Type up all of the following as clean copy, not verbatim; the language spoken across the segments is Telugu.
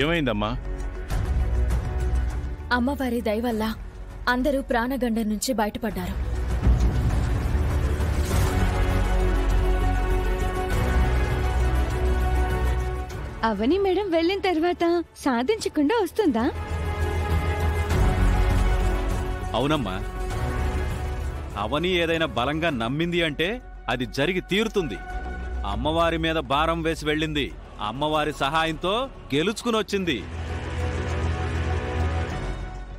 ఏమైందమ్మా? అమ్మవారి దయ వల్ల అందరూ ప్రాణగండం నుంచి బయటపడ్డారు. అవని మేడం వెళ్ళిన తర్వాత సాధించకుండా వస్తుందా? అవునమ్మా, అవని ఏదైనా బలంగా నమ్మింది అంటే అది జరిగి తీరుతుంది. అమ్మవారి మీద భారం వేసి వెళ్ళింది, అమ్మవారి సహాయంతో గెలుచుకునొచ్చింది.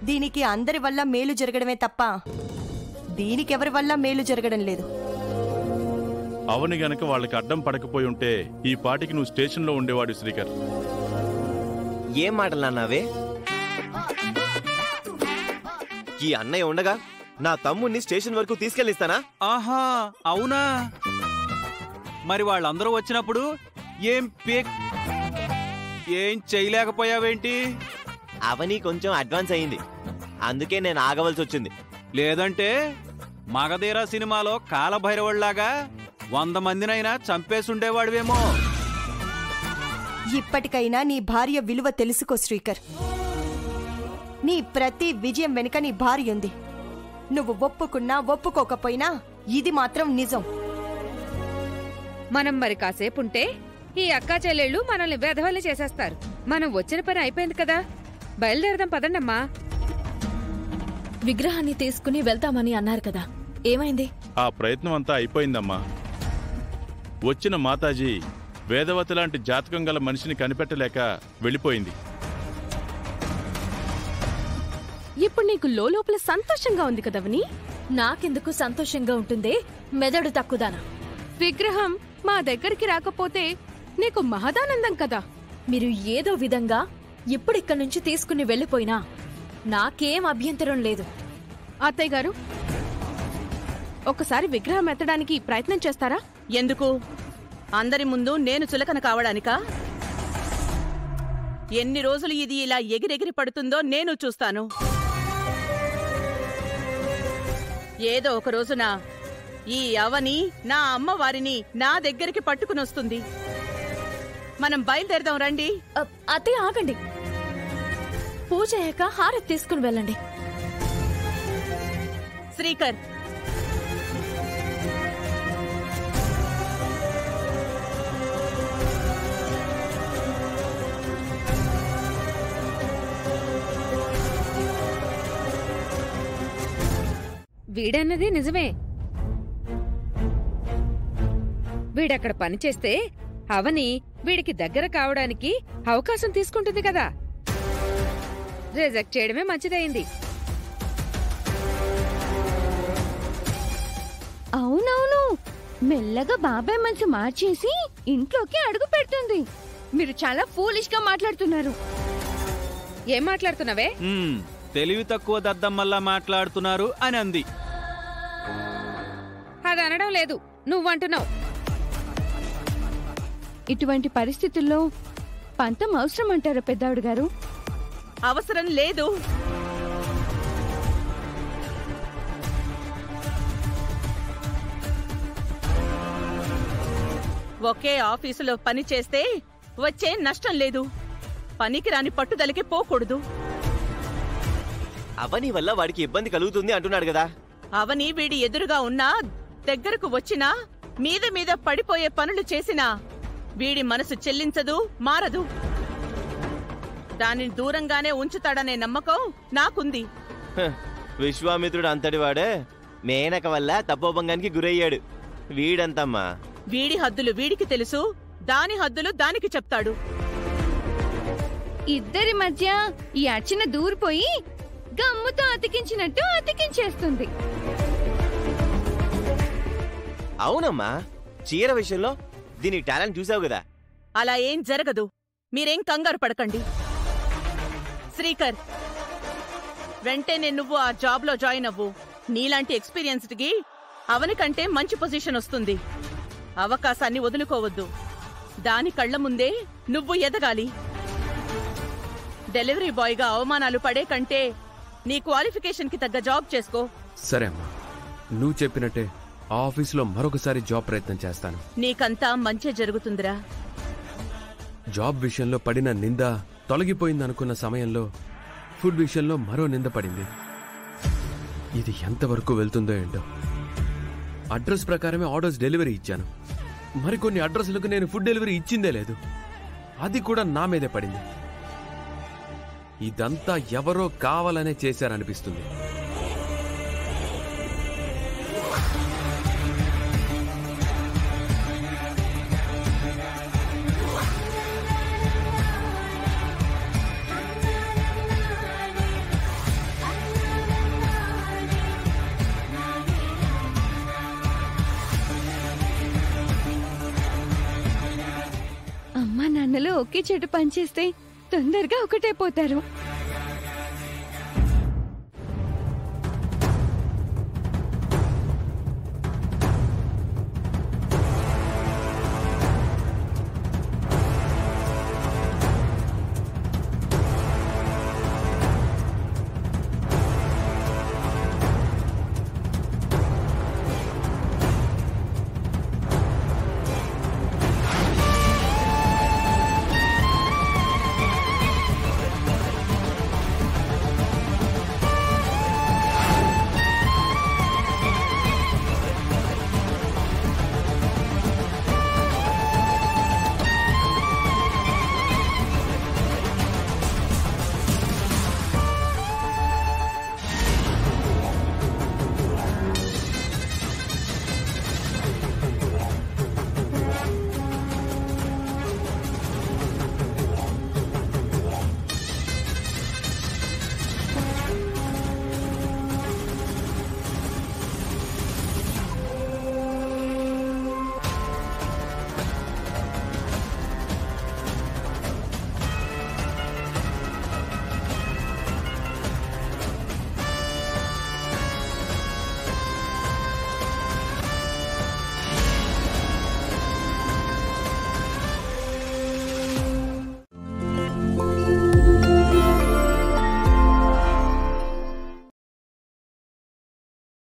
దీనికి అందరి వల్ల మేలు జరగడమే తప్ప దీనికెవరి వల్ల మేలు జరగడం లేదు. అవని గనక వాళ్ళకి అడ్డం పడకపోయి ఉంటే ఈ పాటికి నువ్వు స్టేషన్లో ఉండేవాడు శ్రీకర్. ఏం మాటలన్నావే? ఈ అన్నయ్య ఉండగా నా తమ్ముణ్ణి స్టేషన్ వరకు తీసుకెళ్ళిస్తానా? ఆహా, అవునా? మరి వాళ్ళందరూ వచ్చినప్పుడు ఏం చేయలేకపోయావేంటి? అవని కొంచెం అడ్వాన్స్ అయింది, అందుకే నేను ఆగవలసి వచ్చింది. లేదంటే మగధీర సినిమాలో కాలభైరవుళ్లాగా 100 మందినైనా చంపేసుండేవాడివేమో. ఇప్పటికైనా నీ భార్య విలువ తెలుసుకో శ్రీకర్. నీ ప్రతి విజయం వెనుక నీ భార్య ఉంది. నువ్వు ఒప్పుకున్నా ఒప్పుకోకపోయినా ఇది మాత్రం నిజం. మనం మరి కాసేపుంటే ఈ అక్కా చెల్లెళ్ళు మనల్ని వెధవల్ని చేసేస్తారు. మనం వచ్చిన పని అయిపోయింది కదా, బయలుదేరదాం పదండమ్మా. విగ్రహాన్ని తీసుకుని వెళ్తామని అన్నారు కదా, ఏమైంది? ఆ ప్రయత్నం అంతా అయిపోయిందమ్మా. వచ్చిన మాతాజీ వేదవతి లాంటి జాతకం గల మనిషిని కనిపెట్టలేక వెళ్ళిపోయింది. ఇప్పుడు నీకు లోపల సంతోషంగా ఉంది కదవని? నాకెందుకు సంతోషంగా ఉంటుందే, మెదడు తక్కుదానా. విగ్రహం మా దగ్గరికి రాకపోతే నీకు మహదానందం కదా. మీరు ఏదో విధంగా ఇప్పుడిక్కడి నుంచి తీసుకుని వెళ్ళిపోయినా నాకేం అభ్యంతరం లేదు. అత్తయ్య గారు, ఒకసారి విగ్రహం ఎత్తడానికి ప్రయత్నం చేస్తారా? ఎందుకు? అందరి ముందు నేను చులకన కావడానికా? ఎన్ని రోజులు ఇది ఇలా ఎగిరెగిరి పడుతుందో నేను చూస్తాను. ఏదో ఒక రోజున ఈ అవని నా అమ్మవారిని నా దగ్గరికి పట్టుకునొస్తుంది. మనం బయలుదేరదాం రండి. అతే ఆగండి, పూజ అయ్యాక హారతి తీసుకుని వెళ్ళండి. శ్రీకర్, వీడన్నది నిజమే. వీడక్కడ పనిచేస్తే అవని వీడికి దగ్గర కావడానికి అవకాశం తీసుకుంటుంది కదా. రిజెక్ట్ చేయడమే మంచిదైంది. అవునవును, మెల్లగా బాబాయ్ మనసు మార్చేసి ఇంట్లోకి అడుగు పెడుతుంది. మీరు చాలా ఫూలిష్ గా మాట్లాడుతున్నారు. ఏం మాట్లాడుతున్నావే? తెలివి తక్కువ దద్దమ్మల్లా మాట్లాడుతున్నారు అని అంది. అది అనడం లేదు, నువ్వంటున్నావు. ఇటువంటి పరిస్థితుల్లో పంతం అవసరం అంటారా పెద్దావిడ గారు? అవసరం లేదు. ఒకే ఆఫీసులో పని చేస్తే వచ్చే నష్టం లేదు. పనికిరాని పట్టుదలకి పోకూడదు. అవని వల్ల వాడికి ఇబ్బంది కలుగుతుంది అంటున్నాడు కదా. అవని వీడి ఎదురుగా ఉన్నా, దగ్గరకు వచ్చినా, మీద మీద పడిపోయే పనులు చేసినా వీడి మనసు చెల్లించదు, మారదు. దానిని దూరంగానే ఉంచుతాడనే నమ్మకం నాకుంది. విశ్వామిత్రుడు అంతటి వాడే మేనక వల్ల తపోభంగానికి గురయ్యాడు. వీడంతమ్మా. వీడి హద్దులు వీడికి తెలుసు, దాని హద్దులు దానికి చెప్తాడు. ఇద్దరి మధ్య ఈ అర్చన దూరిపోయి గమ్ముతో అతికించినట్టు అతికించేస్తుంది. అవునమ్మా, చీర విషయంలో దీని టాలెంట్ చూసావు కదా. అలా ఏం జరగదు, మీరేం కంగారు పడకండి. శ్రీకర్, వెంటనే నువ్వు ఆ జాబ్లో జాయిన్ అవ్వు. నీలాంటి ఎక్స్పీరియన్స్డ్కి అవని కంటే మంచి పొజిషన్ వస్తుంది. అవకాశాన్ని వదులుకోవద్దు. దాని కళ్ల ముందే నువ్వు ఎదగాలి. డెలివరీ బాయ్గా అవమానాలు పడే కంటే నీ క్వాలిఫికేషన్కి తగ్గ జాబ్ చేసుకో. సరే అమ్మా, నువ్వు చెప్పినట్టే ఆఫీసులో మరొకసారి జాబ్ ప్రయత్నం చేస్తాను. నీకంతా మంచి జరుగుతుందిరా. జాబ్ విషయంలో పడిన నింద తొలగిపోయిందనుకున్న సమయంలో ఫుడ్ విషయంలో మరో నింద పడింది. ఇది ఎంతవరకు వెళ్తుందో ఏంటో. అడ్రస్ ప్రకారమే ఆర్డర్స్ డెలివరీ ఇచ్చాను. మరికొన్ని అడ్రస్లకు నేను ఫుడ్ డెలివరీ ఇచ్చిందే లేదు. అది కూడా నా మీదే పడింది. ఇదంతా ఎవరో కావాలనే చేశారనిపిస్తుంది. అమ్మా నాన్నలు ఒకే చెట్టు పనిచేస్తే తొందరగా ఒకటైపోతారు.